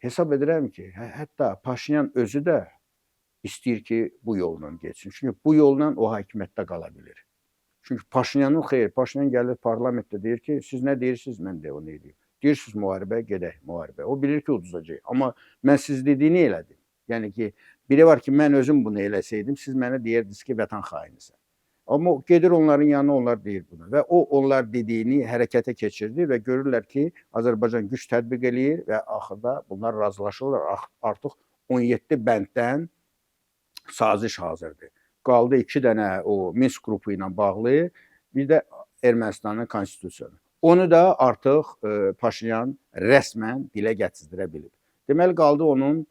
hesab edirəm ki, hətta Paşinyan özü də istəyir ki, bu yolla getsin. Çünki bu yolla o hakimiyyətdə qala bilir. Çünki Paşinyanın xeyr, Paşinyan gəlir parlamentdə deyir ki, siz nə deyirsiniz, mən də onu eləyim. Deyirsiniz müharibə, gedək müharibə. O bilir ki, uduzacaq. Amma mən siz dediyini elədim. Yəni ki, biri var ki, mən özüm bunu eləsəydim, siz mənə deyirdiniz ki, vətən xainisən. Amma gedir onların yanına, onlar deyir bunu. Və o, onlar dediyini hərəkətə keçirdi və görürlər ki, Azərbaycan güc tətbiq eləyir və axırda bunlar razılaşırlar. Artıq 17 bənddən saziş hazırdır. Qaldı 2 dənə o Minsk qrupu ilə bağlı, bir də Ermənistanın konstitusiyası. Onu da artıq Paşinyan rəsmən dilə gətizdirə bilib. Deməli, qaldı onun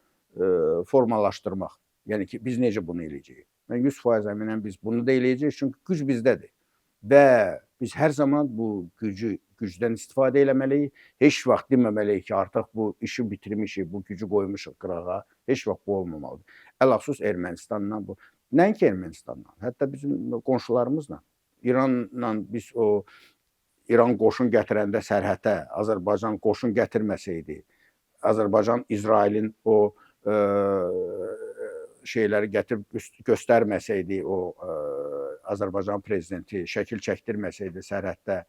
formalaşdırmaq. Yəni ki, biz necə bunu eləyəcəyik? Mən 100% əminəm, biz bunu da eləyəcəyik, çünki güc bizdədir. Və biz hər zaman bu gücdən istifadə eləməliyik. Heç vaxt deməməliyik ki, artıq bu işi bitirmişik, bu gücü qoymuşuq qırağa. Heç vaxt bu olmamalıdır. Ələxüsus Ermənistanla bu. Nəinki Ermənistanla, hətta bizim qonşularımızla. İranla biz o İran qoşun gətirəndə sərhəddə Azərbaycan qoşun gətirməsəydi, Azərbaycan İsrailin o şeyləri gətirib göstərməsəydi, o Azərbaycan prezidenti şəkil çəkdirməsəydi sərhəddə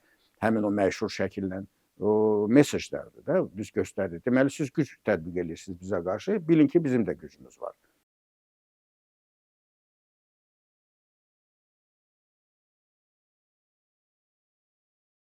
həmin o məşhur şəkillə, o mesajlardır da biz göstərdik. Deməli, siz güc tətbiq edirsiniz bizə qarşı, bilin ki, bizim də gücümüz var.